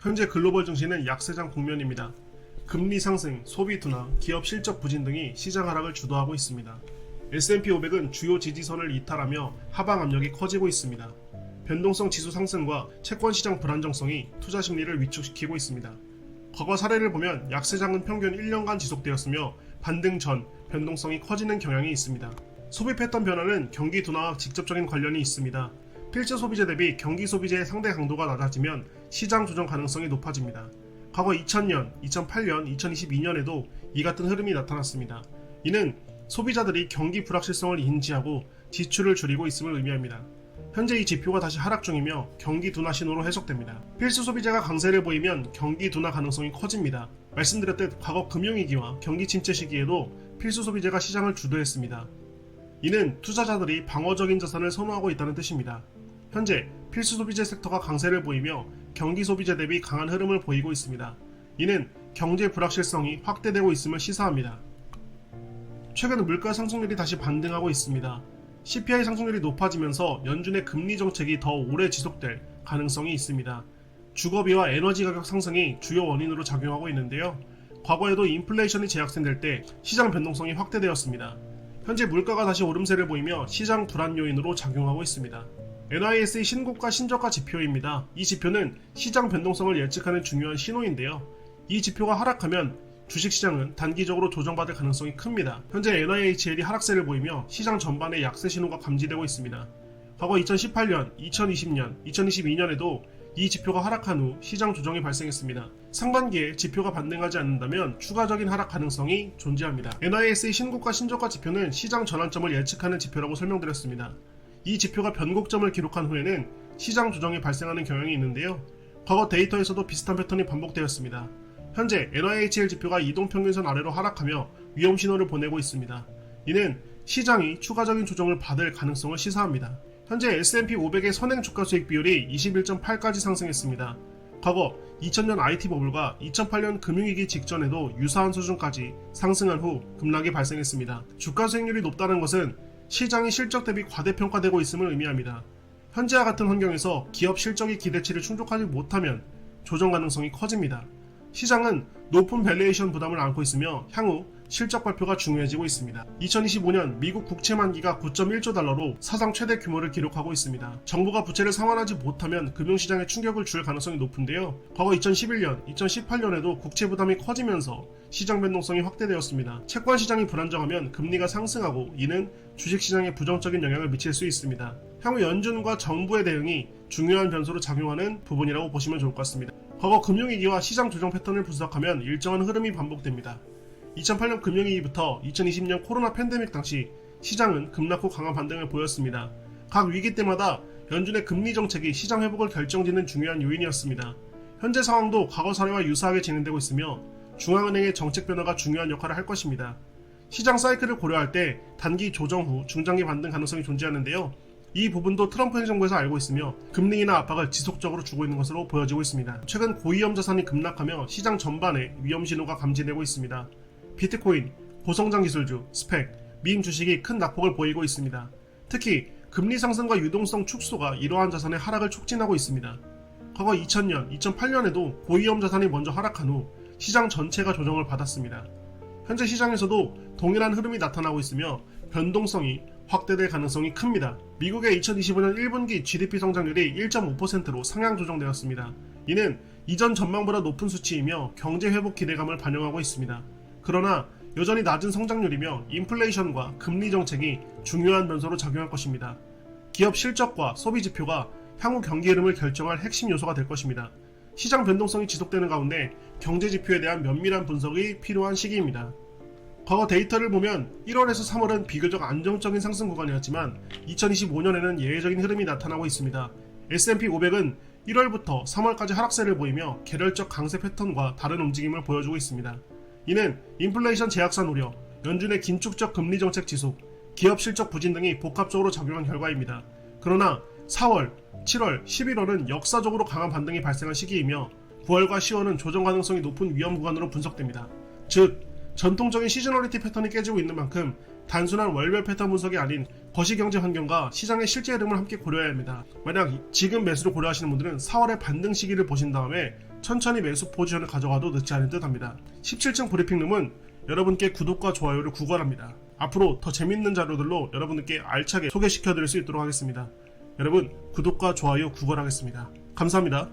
현재 글로벌 증시는 약세장 국면입니다. 금리 상승, 소비 둔화, 기업 실적 부진 등이 시장 하락을 주도하고 있습니다. S&P 500은 주요 지지선을 이탈하며 하방 압력이 커지고 있습니다. 변동성 지수 상승과 채권 시장 불안정성이 투자 심리를 위축시키고 있습니다. 과거 사례를 보면 약세장은 평균 1년간 지속되었으며 반등 전 변동성이 커지는 경향이 있습니다. 소비 패턴 변화는 경기 둔화와 직접적인 관련이 있습니다. 필수 소비재 대비 경기 소비재의 상대 강도가 낮아지면 시장 조정 가능성이 높아집니다. 과거 2000년, 2008년, 2022년에도 이 같은 흐름이 나타났습니다. 이는 소비자들이 경기 불확실성을 인지하고 지출을 줄이고 있음을 의미합니다. 현재 이 지표가 다시 하락 중이며 경기 둔화 신호로 해석됩니다. 필수 소비재가 강세를 보이면 경기 둔화 가능성이 커집니다. 말씀드렸듯 과거 금융위기와 경기 침체 시기에도 필수 소비재가 시장을 주도했습니다. 이는 투자자들이 방어적인 자산을 선호하고 있다는 뜻입니다. 현재 필수 소비재 섹터가 강세를 보이며 경기 소비재 대비 강한 흐름을 보이고 있습니다. 이는 경제 불확실성이 확대되고 있음을 시사합니다. 최근 물가 상승률이 다시 반등하고 있습니다. CPI 상승률이 높아지면서 연준의 금리 정책이 더 오래 지속될 가능성이 있습니다. 주거비와 에너지 가격 상승이 주요 원인으로 작용하고 있는데요. 과거에도 인플레이션이 재확산될 때 시장 변동성이 확대되었습니다. 현재 물가가 다시 오름세를 보이며 시장 불안 요인으로 작용하고 있습니다. NIS의 신고가 신저가 지표입니다. 이 지표는 시장 변동성을 예측하는 중요한 신호인데요. 이 지표가 하락하면 주식시장은 단기적으로 조정받을 가능성이 큽니다. 현재 NIHL이 하락세를 보이며 시장 전반에 약세 신호가 감지되고 있습니다. 과거 2018년, 2020년, 2022년에도 이 지표가 하락한 후 시장 조정이 발생했습니다. 상반기에 지표가 반등하지 않는다면 추가적인 하락 가능성이 존재합니다. NIS의 신고가 신저가 지표는 시장 전환점을 예측하는 지표라고 설명드렸습니다. 이 지표가 변곡점을 기록한 후에는 시장 조정이 발생하는 경향이 있는데요. 과거 데이터에서도 비슷한 패턴이 반복되었습니다. 현재 NIHL 지표가 이동평균선 아래로 하락하며 위험 신호를 보내고 있습니다. 이는 시장이 추가적인 조정을 받을 가능성을 시사합니다. 현재 S&P 500의 선행 주가 수익 비율이 21.8까지 상승했습니다. 과거 2000년 IT 버블과 2008년 금융위기 직전에도 유사한 수준까지 상승한 후 급락이 발생했습니다. 주가 수익률이 높다는 것은 시장이 실적 대비 과대평가되고 있음을 의미합니다. 현재와 같은 환경에서 기업 실적이 기대치를 충족하지 못하면 조정 가능성이 커집니다. 시장은 높은 밸류에이션 부담을 안고 있으며 향후 실적 발표가 중요해지고 있습니다. 2025년 미국 국채 만기가 9.1조 달러로 사상 최대 규모를 기록하고 있습니다. 정부가 부채를 상환하지 못하면 금융시장에 충격을 줄 가능성이 높은데요. 과거 2011년, 2018년에도 국채 부담이 커지면서 시장 변동성이 확대되었습니다. 채권 시장이 불안정하면 금리가 상승하고 이는 주식시장에 부정적인 영향을 미칠 수 있습니다. 향후 연준과 정부의 대응이 중요한 변수로 작용하는 부분이라고 보시면 좋을 것 같습니다. 과거 금융위기와 시장 조정 패턴을 분석하면 일정한 흐름이 반복됩니다. 2008년 금융위기부터 2020년 코로나 팬데믹 당시 시장은 급락 후 강한 반등을 보였습니다. 각 위기 때마다 연준의 금리 정책이 시장 회복을 결정짓는 중요한 요인이었습니다. 현재 상황도 과거 사례와 유사하게 진행되고 있으며 중앙은행의 정책 변화가 중요한 역할을 할 것입니다. 시장 사이클을 고려할 때 단기 조정 후 중장기 반등 가능성이 존재하는데요. 이 부분도 트럼프 행정부에서 알고 있으며 금리 인하 압박을 지속적으로 주고 있는 것으로 보여지고 있습니다. 최근 고위험 자산이 급락하며 시장 전반에 위험 신호가 감지되고 있습니다. 비트코인, 고성장 기술주, 스펙, 밈 주식이 큰 낙폭을 보이고 있습니다. 특히 금리 상승과 유동성 축소가 이러한 자산의 하락을 촉진하고 있습니다. 과거 2000년, 2008년에도 고위험 자산이 먼저 하락한 후 시장 전체가 조정을 받았습니다. 현재 시장에서도 동일한 흐름이 나타나고 있으며 변동성이 확대될 가능성이 큽니다. 미국의 2025년 1분기 GDP 성장률이 1.5%로 상향 조정되었습니다. 이는 이전 전망보다 높은 수치이며 경제 회복 기대감을 반영하고 있습니다. 그러나 여전히 낮은 성장률이며 인플레이션과 금리 정책이 중요한 변수로 작용할 것입니다. 기업 실적과 소비 지표가 향후 경기 흐름을 결정할 핵심 요소가 될 것입니다. 시장 변동성이 지속되는 가운데 경제 지표에 대한 면밀한 분석이 필요한 시기입니다. 과거 데이터를 보면 1월에서 3월은 비교적 안정적인 상승 구간이었지만 2025년에는 예외적인 흐름이 나타나고 있습니다. S&P 500은 1월부터 3월까지 하락세를 보이며 계렬적 강세 패턴과 다른 움직임을 보여주고 있습니다. 이는 인플레이션 재확산 우려, 연준의 긴축적 금리 정책 지속, 기업 실적 부진 등이 복합적으로 작용한 결과입니다. 그러나 4월, 7월, 11월은 역사적으로 강한 반등이 발생한 시기이며 9월과 10월은 조정 가능성이 높은 위험 구간으로 분석됩니다. 즉, 전통적인 시즈널리티 패턴이 깨지고 있는 만큼 단순한 월별 패턴 분석이 아닌 거시경제 환경과 시장의 실제 흐름을 함께 고려해야 합니다. 만약 지금 매수를 고려하시는 분들은 4월의 반등 시기를 보신 다음에 천천히 매수 포지션을 가져가도 늦지 않은 듯 합니다. 17층 브리핑룸은 여러분께 구독과 좋아요를 구걸합니다. 앞으로 더 재밌는 자료들로 여러분께 알차게 소개시켜드릴 수 있도록 하겠습니다. 여러분 구독과 좋아요 구걸하겠습니다. 감사합니다.